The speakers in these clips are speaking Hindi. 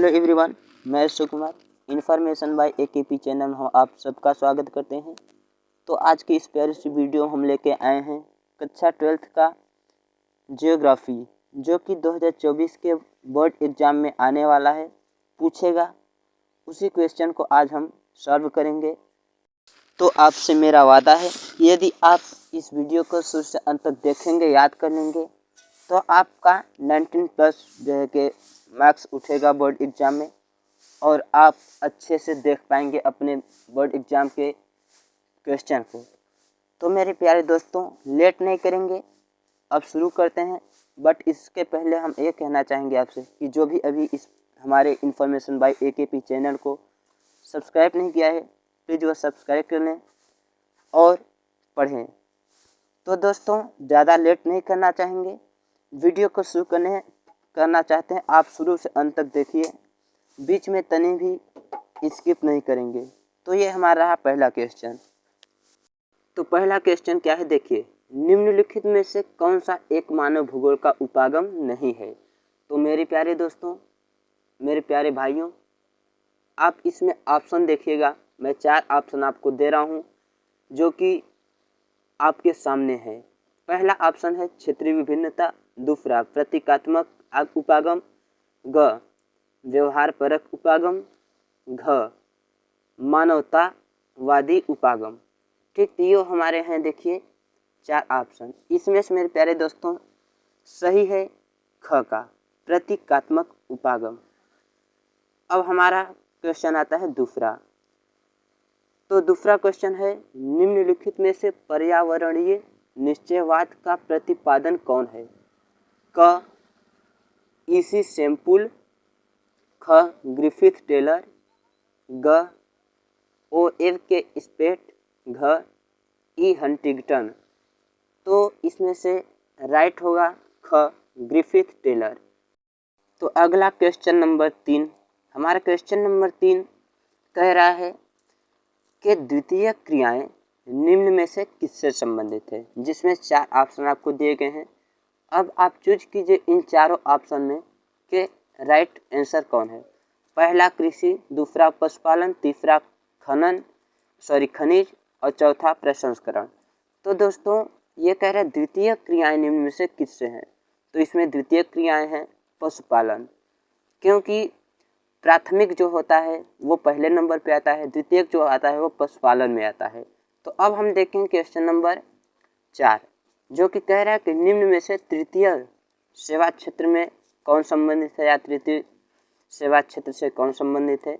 हेलो एवरीवन, मैं Ashok Kumar. Information bye AKP channel में हम आप सबका स्वागत करते हैं। तो आज की इस प्यारी सी वीडियो हम लेके आए हैं कक्षा 12th का जियोग्राफी, जो कि 2024 के बोर्ड एग्ज़ाम में आने वाला है, पूछेगा। उसी क्वेश्चन को आज हम सॉल्व करेंगे। तो आपसे मेरा वादा है कि यदि आप इस वीडियो को शुरू से अंत तक देखेंगे, याद कर लेंगे, तो आपका 19+ जो है कि मार्क्स उठेगा बोर्ड एग्ज़ाम में और आप अच्छे से देख पाएंगे अपने बोर्ड एग्ज़ाम के क्वेश्चन को। तो मेरे प्यारे दोस्तों, लेट नहीं करेंगे, अब शुरू करते हैं। बट इसके पहले हम ये कहना चाहेंगे आपसे कि जो भी अभी इस हमारे इन्फॉर्मेशन बाय एकेपी चैनल को सब्सक्राइब नहीं किया है, प्लीज़ वो सब्सक्राइब कर लें और पढ़ें। तो दोस्तों, ज़्यादा लेट नहीं करना चाहेंगे, वीडियो को शुरू करना चाहते हैं आप शुरू से अंत तक देखिए, बीच में तनी भी स्किप नहीं करेंगे। तो ये हमारा रहा पहला क्वेश्चन। तो पहला क्वेश्चन क्या है, देखिए, निम्नलिखित में से कौन सा एक मानव भूगोल का उपागम नहीं है। तो मेरे प्यारे दोस्तों, मेरे प्यारे भाइयों, आप इसमें ऑप्शन देखिएगा। मैं 4 ऑप्शन आपको दे रहा हूँ जो कि आपके सामने है। पहला ऑप्शन है क्षेत्रीय विभिन्नता, दूसरा प्रतीकात्मक उपागम, ग व्यवहार परक उपागम, घ मानवतावादी उपागम। ठीक, तो ये हमारे हैं, देखिए 4 ऑप्शन। इसमें से मेरे प्यारे दोस्तों सही है ख का प्रतीकात्मक उपागम। अब हमारा क्वेश्चन आता है दूसरा। तो दूसरा क्वेश्चन है, निम्नलिखित में से पर्यावरणीय निश्चयवाद का प्रतिपादन कौन है। क ईसी सैम्पुल, ख ग्रिफिथ टेलर, ग ओ एव के स्पेट, घ ई हंटिंगटन। तो इसमें से राइट होगा ख ग्रिफिथ टेलर। तो अगला क्वेश्चन नंबर 3, हमारा क्वेश्चन नंबर 3 कह रहा है कि द्वितीय क्रियाएं निम्न में से किससे संबंधित है, जिसमें 4 ऑप्शन आपको दिए गए हैं। अब आप चूज कीजिए इन चारों ऑप्शन में कि राइट आंसर कौन है। पहला कृषि, दूसरा पशुपालन, तीसरा खनिज और चौथा प्रसंस्करण। तो दोस्तों ये कह रहे हैं द्वितीय क्रियाएं निम्न में से किससे हैं। तो इसमें द्वितीय क्रियाएं हैं पशुपालन, क्योंकि प्राथमिक जो होता है वो पहले नंबर पे आता है, द्वितीयक जो आता है वो पशुपालन में आता है। तो अब हम देखेंगे क्वेश्चन नंबर 4, जो कि कह रहा है कि निम्न में से तृतीय सेवा क्षेत्र में कौन संबंधित है या तृतीय सेवा क्षेत्र से कौन संबंधित है।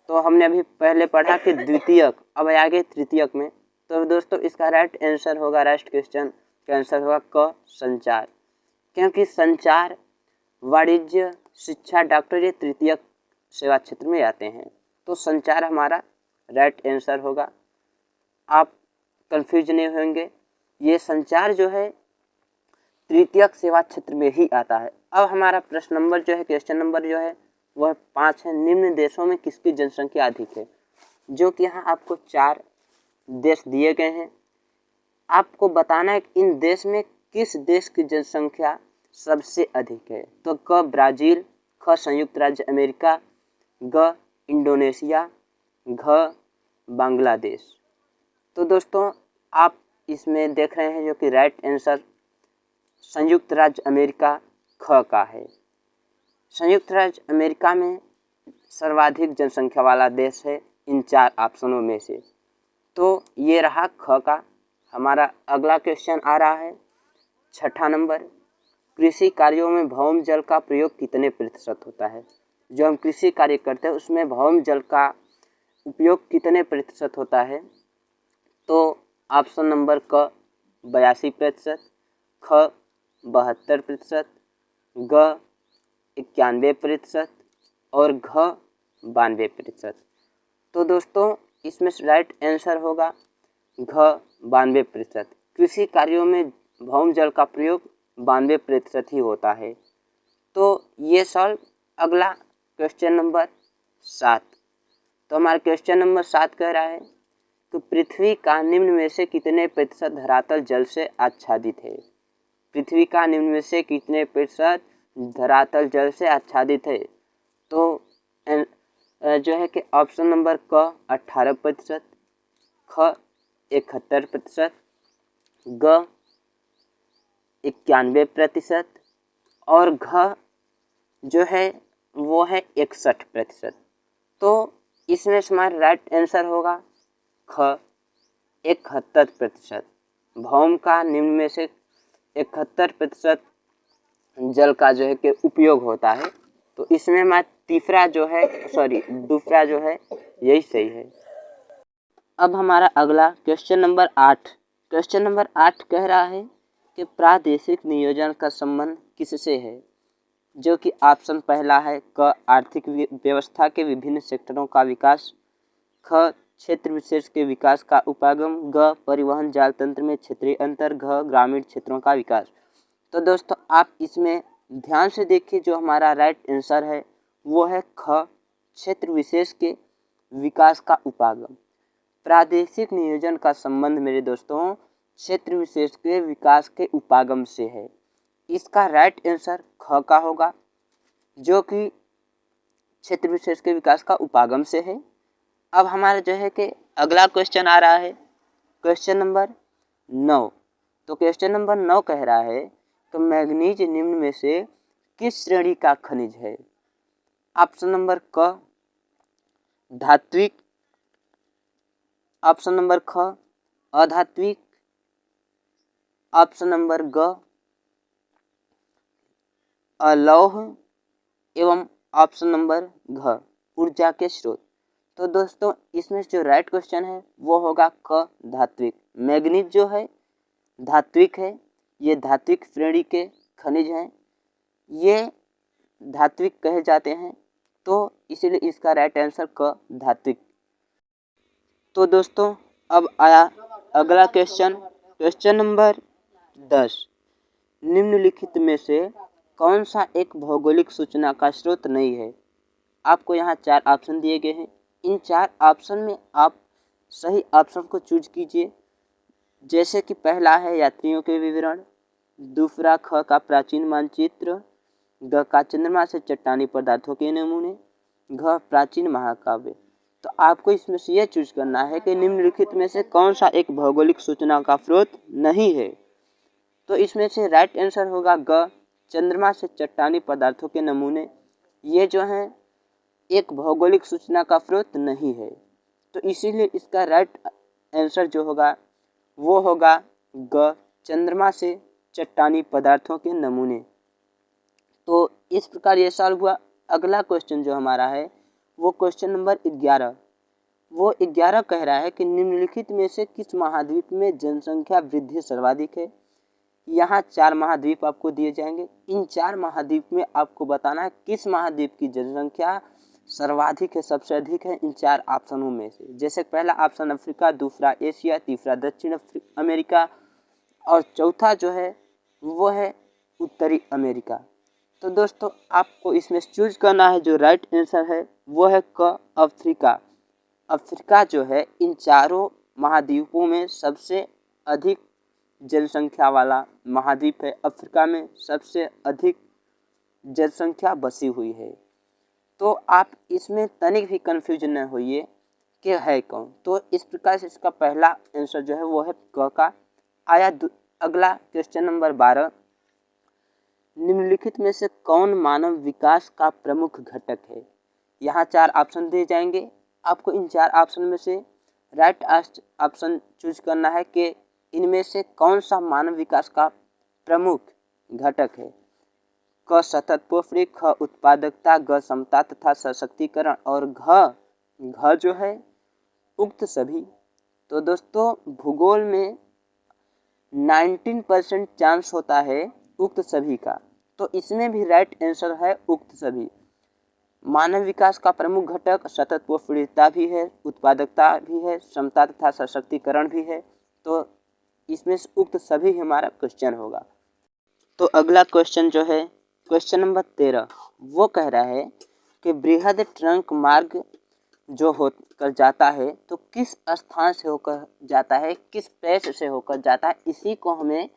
तो हमने अभी पहले पढ़ा कि द्वितीयक, अब आगे तृतीयक में। तो दोस्तों इसका राइट आंसर होगा, राइट क्वेश्चन का आंसर होगा क संचार, क्योंकि संचार, वाणिज्य, शिक्षा, डॉक्टर ये तृतीयक सेवा क्षेत्र में आते हैं। तो संचार हमारा राइट आंसर होगा। आप कंफ्यूज नहीं होंगे, ये संचार जो है तृतीयक सेवा क्षेत्र में ही आता है। अब हमारा प्रश्न नंबर जो है, क्वेश्चन नंबर जो है वह 5 है, निम्न देशों में किसकी जनसंख्या अधिक है। जो कि यहाँ आपको 4 देश दिए गए हैं, आपको बताना है कि इन देश में किस देश की जनसंख्या सबसे अधिक है। तो क ब्राज़ील, ख संयुक्त राज्य अमेरिका, ग इंडोनेशिया, घ बांग्लादेश। तो दोस्तों आप इसमें देख रहे हैं जो कि राइट आंसर संयुक्त राज्य अमेरिका ख का है। संयुक्त राज्य अमेरिका में सर्वाधिक जनसंख्या वाला देश है इन 4 ऑप्शनों में से। तो ये रहा ख का। हमारा अगला क्वेश्चन आ रहा है 6ठा नंबर, कृषि कार्यों में भौम जल का प्रयोग कितने प्रतिशत होता है। जो हम कृषि कार्य करते हैं उसमें भौम जल का उपयोग कितने प्रतिशत होता है। तो ऑप्शन नंबर क 82%, ख 72%, ग 91% और घ 92%। तो दोस्तों इसमें राइट आंसर होगा घ 92%। कृषि कार्यों में भौम जल का प्रयोग 92% ही होता है। तो ये सॉल्व। अगला क्वेश्चन नंबर 7। तो हमारा क्वेश्चन नंबर 7 कह रहा है कि पृथ्वी का निम्न में से कितने प्रतिशत धरातल जल से आच्छादित है। पृथ्वी का निम्न में से कितने प्रतिशत धरातल जल से आच्छादित है। तो जो है कि ऑप्शन नंबर क 18%, ख 71%, ग 91% और घ जो है वो है 61%। तो इसमें से हमारा राइट आंसर होगा ख 71%। भौम का निम्न में से 71% जल का जो है कि उपयोग होता है। तो इसमें हमारा दूसरा जो है यही सही है। अब हमारा अगला क्वेश्चन नंबर 8। क्वेश्चन नंबर 8 कह रहा है कि प्रादेशिक नियोजन का संबंध किससे है, जो कि ऑप्शन पहला है क आर्थिक व्यवस्था के विभिन्न सेक्टरों का विकास, ख क्षेत्र विशेष के विकास का उपागम, ग परिवहन जाल तंत्र में क्षेत्रीय अंतर, घ ग्रामीण क्षेत्रों का विकास। तो दोस्तों आप इसमें ध्यान से देखिए, जो हमारा राइट आंसर है वो है ख क्षेत्र विशेष के विकास का उपागम। प्रादेशिक नियोजन का संबंध मेरे दोस्तों क्षेत्र विशेष के विकास के उपागम से है। इसका राइट आंसर ख का होगा, जो कि क्षेत्र विशेष के विकास का उपागम से है। अब हमारा जो है कि अगला क्वेश्चन आ रहा है क्वेश्चन नंबर 9। तो क्वेश्चन नंबर 9 कह रहा है कि मैग्नीज निम्न में से किस श्रेणी का खनिज है। ऑप्शन नंबर क धात्विक, ऑप्शन नंबर ख अधात्विक, ऑप्शन नंबर ग अलौह एवं ऑप्शन नंबर घ ऊर्जा के स्रोत। तो दोस्तों इसमें जो राइट क्वेश्चन है वो होगा क धात्विक। मैग्नीज जो है धात्विक है, ये धात्विक श्रेणी के खनिज हैं, ये धात्विक कहे जाते हैं, तो इसीलिए इसका राइट आंसर क धात्विक। तो दोस्तों अब आया अगला क्वेश्चन, क्वेश्चन नंबर 10। निम्नलिखित में से कौन सा एक भौगोलिक सूचना का स्रोत नहीं है। आपको यहाँ 4 ऑप्शन दिए गए हैं। इन 4 ऑप्शन में आप सही ऑप्शन को चूज कीजिए। जैसे कि पहला है यात्रियों के विवरण, दूसरा ख का प्राचीन मानचित्र, ग का चंद्रमा से चट्टानी पदार्थों के नमूने, घ प्राचीन महाकाव्य। तो आपको इसमें से यह चूज करना है कि निम्नलिखित में से कौन सा एक भौगोलिक सूचना का स्रोत नहीं है। तो इसमें से राइट आंसर होगा ग चंद्रमा से चट्टानी पदार्थों के नमूने। ये जो हैं एक भौगोलिक सूचना का स्रोत नहीं है, तो इसीलिए इसका राइट आंसर जो होगा वो होगा ग चंद्रमा से चट्टानी पदार्थों के नमूने। तो इस प्रकार ये सॉल्व हुआ। अगला क्वेश्चन जो हमारा है वो क्वेश्चन नंबर 11। वो 11 कह रहा है कि निम्नलिखित में से किस महाद्वीप में जनसंख्या वृद्धि सर्वाधिक है। यहाँ 4 महाद्वीप आपको दिए जाएंगे। इन 4 महाद्वीप में आपको बताना है किस महाद्वीप की जनसंख्या सर्वाधिक है, सबसे अधिक है इन 4 ऑप्शनों में से। जैसे पहला ऑप्शन अफ्रीका, दूसरा एशिया, तीसरा दक्षिण अमेरिका और चौथा जो है वो है उत्तरी अमेरिका। तो दोस्तों आपको इसमें चूज करना है, जो राइट आंसर है वो है क अफ्रीका। अफ्रीका जो है इन चारों महाद्वीपों में सबसे अधिक जनसंख्या वाला महाद्वीप है। अफ्रीका में सबसे अधिक जनसंख्या बसी हुई है। तो आप इसमें तनिक भी कंफ्यूजन न होइए कि है कौन। तो इस प्रकार से इसका पहला आंसर जो है वो है क का। आया अगला क्वेश्चन नंबर 12। निम्नलिखित में से कौन मानव विकास का प्रमुख घटक है। यहाँ 4 ऑप्शन दिए जाएंगे। आपको इन 4 ऑप्शन में से राइट ऑप्शन चूज करना है कि इनमें से कौन सा मानव विकास का प्रमुख घटक है। क सतत पोषण, ख उत्पादकता, ग समता तथा सशक्तिकरण और घ जो है उक्त सभी। तो दोस्तों भूगोल में 19% चांस होता है उक्त सभी का, तो इसमें भी राइट आंसर है उक्त सभी। मानव विकास का प्रमुख घटक सतत पोषणीयता भी है, उत्पादकता भी है, समता तथा सशक्तिकरण भी है। तो इसमें से उक्त सभी हमारा क्वेश्चन होगा। तो अगला क्वेश्चन जो है क्वेश्चन नंबर 13, वो कह रहा है कि बृहद ट्रंक मार्ग जो होकर जाता है तो किस स्थान से होकर जाता है, किस प्लेस से होकर जाता है, इसी को हमें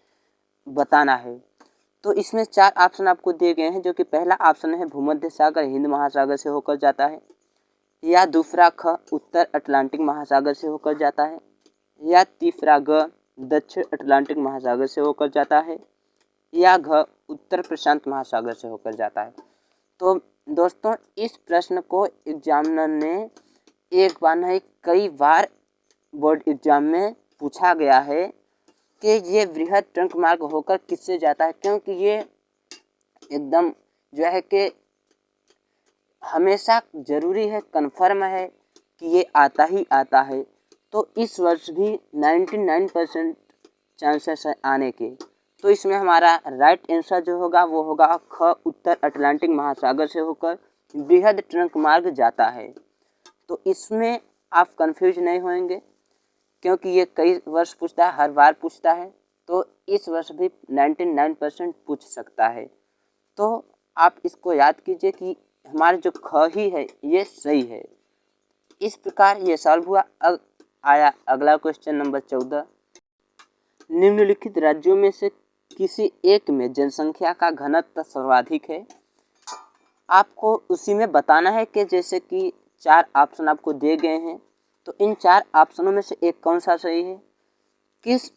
बताना है। तो इसमें 4 ऑप्शन आपको दिए गए हैं, जो कि पहला ऑप्शन है भूमध्य सागर हिंद महासागर से होकर जाता है, या दूसरा ख उत्तर अटलांटिक महासागर से होकर जाता है, या तीसरा ग दक्षिण अटलांटिक महासागर से होकर जाता है, या घ उत्तर प्रशांत महासागर से होकर जाता है। तो दोस्तों इस प्रश्न को एग्जामिनर ने एक बार नहीं कई बार बोर्ड एग्जाम में पूछा गया है कि ये बृहद ट्रंक मार्ग होकर किससे जाता है, क्योंकि ये एकदम जो है कि हमेशा ज़रूरी है, कन्फर्म है कि ये आता ही आता है। तो इस वर्ष भी 99% चांसेस है आने के। तो इसमें हमारा राइट आंसर जो होगा वो होगा ख उत्तर अटलांटिक महासागर से होकर बृहद ट्रंक मार्ग जाता है। तो इसमें आप कंफ्यूज नहीं होंगे, क्योंकि ये कई वर्ष पूछता है, हर बार पूछता है, तो इस वर्ष भी 99% पूछ सकता है। तो आप इसको याद कीजिए कि हमारे जो ख ही है ये सही है। इस प्रकार ये सॉल्व हुआ। अब आया अगला क्वेश्चन नंबर 14। निम्नलिखित राज्यों में से किसी एक में जनसंख्या का घनत्व सर्वाधिक है। आपको उसी में बताना है कि जैसे कि 4 ऑप्शन आपको दिए गए हैं, तो इन 4 ऑप्शनों में से एक कौन सा सही है। किस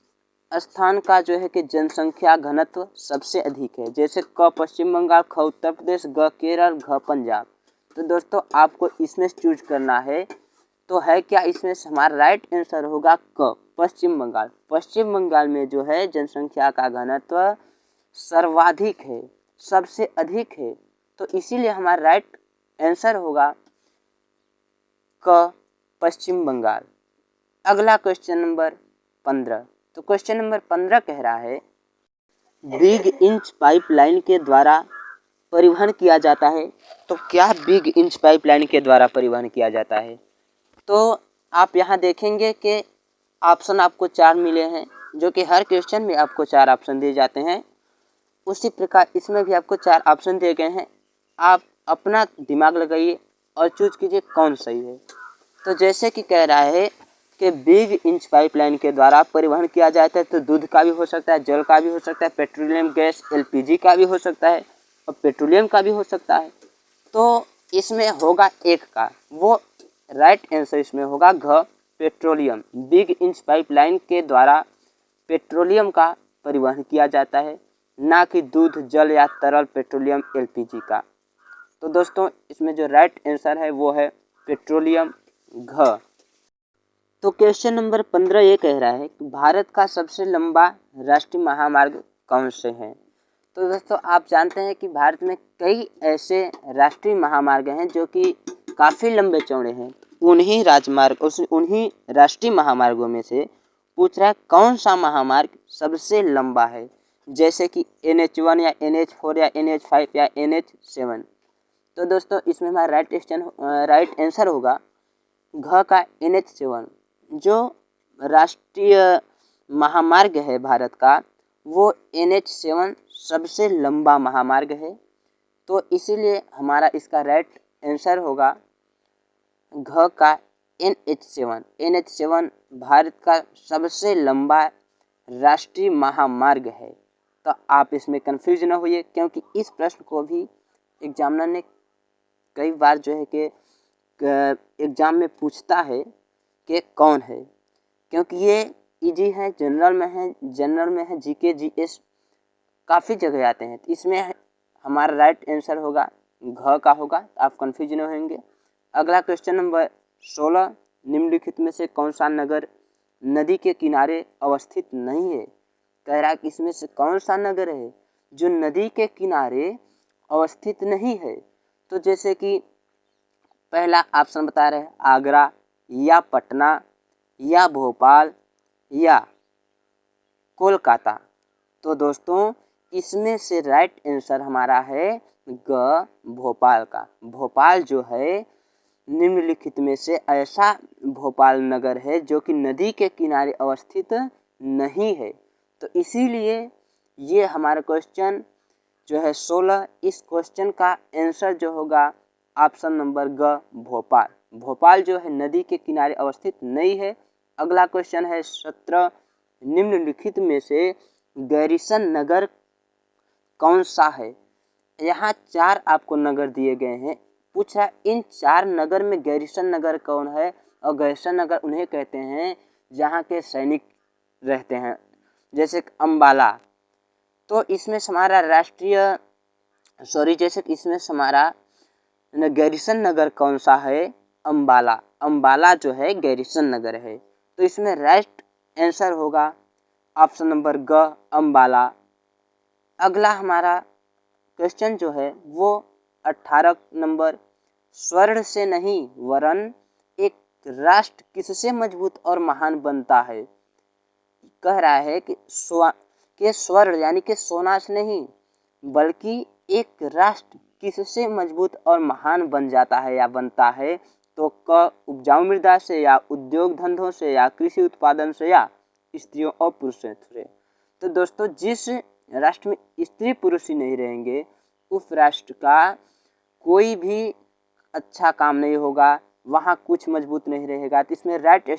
स्थान का जो है कि जनसंख्या घनत्व सबसे अधिक है, जैसे क पश्चिम बंगाल, ख उत्तर प्रदेश, ग केरल, घ पंजाब। तो दोस्तों आपको इसमें चूज करना है, तो है क्या इसमें से हमारा राइट आंसर होगा क पश्चिम बंगाल। पश्चिम बंगाल में जो है जनसंख्या का घनत्व सर्वाधिक है, सबसे अधिक है, तो इसीलिए हमारा राइट आंसर होगा क पश्चिम बंगाल। अगला क्वेश्चन नंबर 15। तो क्वेश्चन नंबर 15 कह रहा है बिग इंच पाइपलाइन के द्वारा परिवहन किया जाता है। तो क्या बिग इंच पाइपलाइन के द्वारा परिवहन किया जाता है। तो आप यहाँ देखेंगे कि ऑप्शन आपको 4 मिले हैं, जो कि हर क्वेश्चन में आपको 4 ऑप्शन दिए जाते हैं। उसी प्रकार इसमें भी आपको 4 ऑप्शन दिए गए हैं। आप अपना दिमाग लगाइए और चूज कीजिए कौन सही है। तो जैसे कि कह रहा है कि बिग इंच पाइपलाइन के द्वारा परिवहन किया जाता है, तो दूध का भी हो सकता है, जल का भी हो सकता है, पेट्रोलियम गैस एलपीजी का भी हो सकता है, और पेट्रोलियम का भी हो सकता है। तो इसमें होगा एक का, वो राइट आंसर इसमें होगा घ पेट्रोलियम। बिग इंच पाइपलाइन के द्वारा पेट्रोलियम का परिवहन किया जाता है, ना कि दूध, जल या तरल पेट्रोलियम एलपीजी का। तो दोस्तों इसमें जो राइट आंसर है वो है पेट्रोलियम घ। तो क्वेश्चन नंबर 15 ये कह रहा है कि भारत का सबसे लंबा राष्ट्रीय महामार्ग कौन से हैं। तो दोस्तों आप जानते हैं कि भारत में कई ऐसे राष्ट्रीय महामार्ग हैं जो कि काफ़ी लंबे चौड़े हैं। उन्हीं राष्ट्रीय महामार्गों में से पूछ रहा है कौन सा महामार्ग सबसे लंबा है, जैसे कि NH1 या NH4 या NH5 या NH7। तो दोस्तों इसमें हमारा राइट आंसर होगा घ का NH7। जो राष्ट्रीय महामार्ग है भारत का, वो NH7 सबसे लंबा महामार्ग है। तो इसीलिए हमारा इसका राइट आंसर होगा घ का NH7। NH7 भारत का सबसे लंबा राष्ट्रीय महामार्ग है। तो आप इसमें कंफ्यूज न होइए, क्योंकि इस प्रश्न को भी एग्जामिनर ने कई बार जो है कि एग्ज़ाम में पूछता है कि कौन है, क्योंकि ये इजी है, जनरल में है, जीके जीएस काफ़ी जगह आते हैं। तो इसमें हमारा राइट आंसर होगा घ का होगा, आप कंफ्यूज न होंगे। अगला क्वेश्चन नंबर 16। निम्नलिखित में से कौन सा नगर नदी के किनारे अवस्थित नहीं है। कह रहा है कि इसमें से कौन सा नगर है जो नदी के किनारे अवस्थित नहीं है। तो जैसे कि पहला ऑप्शन बता रहे हैं आगरा या पटना या भोपाल या कोलकाता। तो दोस्तों इसमें से राइट आंसर हमारा है ग भोपाल का। भोपाल जो है निम्नलिखित में से ऐसा भोपाल नगर है जो कि नदी के किनारे अवस्थित नहीं है। तो इसीलिए ये हमारा क्वेश्चन जो है 16, इस क्वेश्चन का आंसर जो होगा ऑप्शन नंबर ग भोपाल। भोपाल जो है नदी के किनारे अवस्थित नहीं है। अगला क्वेश्चन है 17। निम्नलिखित में से गैरिसन नगर कौन सा है। यहाँ 4 आपको नगर दिए गए हैं। पूछ रहा इन 4 नगर में गैरिसन नगर कौन है, और गैरिसन नगर उन्हें कहते हैं जहाँ के सैनिक रहते हैं, जैसे अम्बाला। तो इसमें हमारा इसमें हमारा गैरिसन नगर कौन सा है, अम्बाला। अम्बाला जो है गैरिसन नगर है। तो इसमें राइट आंसर होगा ऑप्शन नंबर ग, अम्बाला। अगला हमारा क्वेश्चन जो है वो 18 नंबर, स्वर्ण से नहीं वरन एक राष्ट्र किससे मजबूत और महान बनता है। कह रहा है कि स्वर्ण यानी कि सोना से नहीं बल्कि एक राष्ट्र किससे मजबूत और महान बन जाता है या बनता है। तो क उपजाऊ मृदा से, या उद्योग धंधों से, या कृषि उत्पादन से, या स्त्रियों और पुरुषों से। तो दोस्तों जिस राष्ट्र में स्त्री पुरुष ही नहीं रहेंगे उस राष्ट्र का कोई भी अच्छा काम नहीं होगा, वहाँ कुछ मजबूत नहीं रहेगा। तो इसमें राइट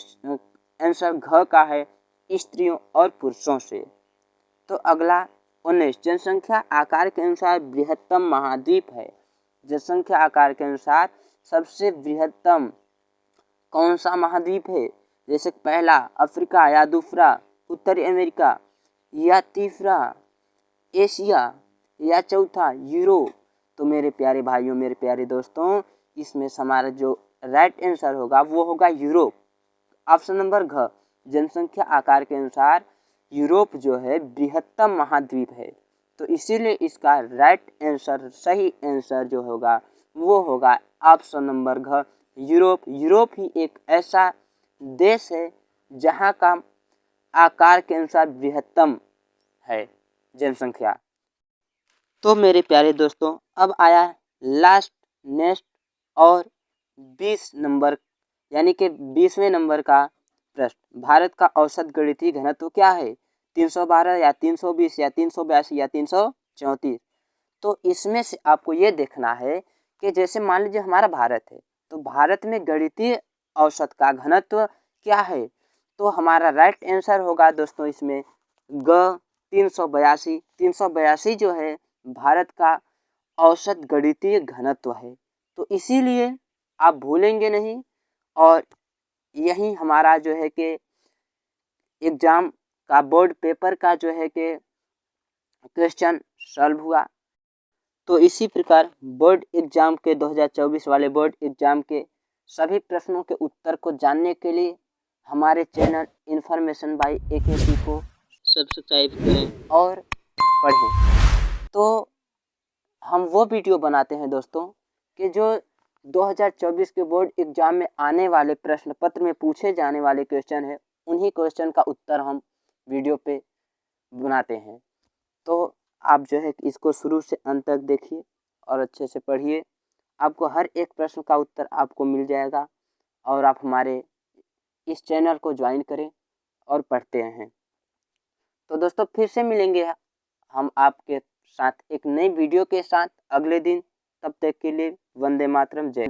आंसर घ का है, स्त्रियों और पुरुषों से। तो अगला 19, जनसंख्या आकार के अनुसार बृहत्तम महाद्वीप है। जनसंख्या आकार के अनुसार सबसे बृहत्तम कौन सा महाद्वीप है। जैसे पहला अफ्रीका, या दूसरा उत्तरी अमेरिका, या तीसरा एशिया, या चौथा यूरोप। तो मेरे प्यारे भाइयों, मेरे प्यारे दोस्तों, इसमें हमारा जो राइट आंसर होगा वो होगा यूरोप, ऑप्शन नंबर घ। जनसंख्या आकार के अनुसार यूरोप जो है बृहत्तम महाद्वीप है। तो इसीलिए इसका राइट आंसर, सही आंसर जो होगा वो होगा ऑप्शन नंबर घ, यूरोप। यूरोप ही एक ऐसा देश है जहाँ का आकार के अनुसार बृहत्तम है जनसंख्या। तो मेरे प्यारे दोस्तों, अब आया लास्ट, नेक्स्ट और 20 नंबर यानी कि 20वें नंबर का प्रश्न। भारत का औसत गणितीय घनत्व क्या है। 312, या 320, या 382, या 334। तो इसमें से आपको ये देखना है कि जैसे मान लीजिए हमारा भारत है, तो भारत में गणितीय औसत का घनत्व क्या है। तो हमारा राइट आंसर होगा दोस्तों इसमें ग, 382। 382 जो है भारत का औसत गणितीय घनत्व है। तो इसीलिए आप भूलेंगे नहीं, और यही हमारा जो है कि एग्ज़ाम का बोर्ड पेपर का जो है कि क्वेश्चन सॉल्व हुआ। तो इसी प्रकार बोर्ड एग्ज़ाम के 2024 वाले बोर्ड एग्ज़ाम के सभी प्रश्नों के उत्तर को जानने के लिए हमारे चैनल इन्फॉर्मेशन बाय AKP को सब्सक्राइब करें और पढ़ें। तो हम वो वीडियो बनाते हैं दोस्तों कि जो 2024 के बोर्ड एग्ज़ाम में आने वाले प्रश्न पत्र में पूछे जाने वाले क्वेश्चन है, उन्हीं क्वेश्चन का उत्तर हम वीडियो पे बनाते हैं। तो आप जो है इसको शुरू से अंत तक देखिए और अच्छे से पढ़िए, आपको हर एक प्रश्न का उत्तर आपको मिल जाएगा। और आप हमारे इस चैनल को ज्वाइन करें और पढ़ते हैं। तो दोस्तों फिर से मिलेंगे हम आपके साथ एक नई वीडियो के साथ अगले दिन। तब तक के लिए वंदे मातरम, जय।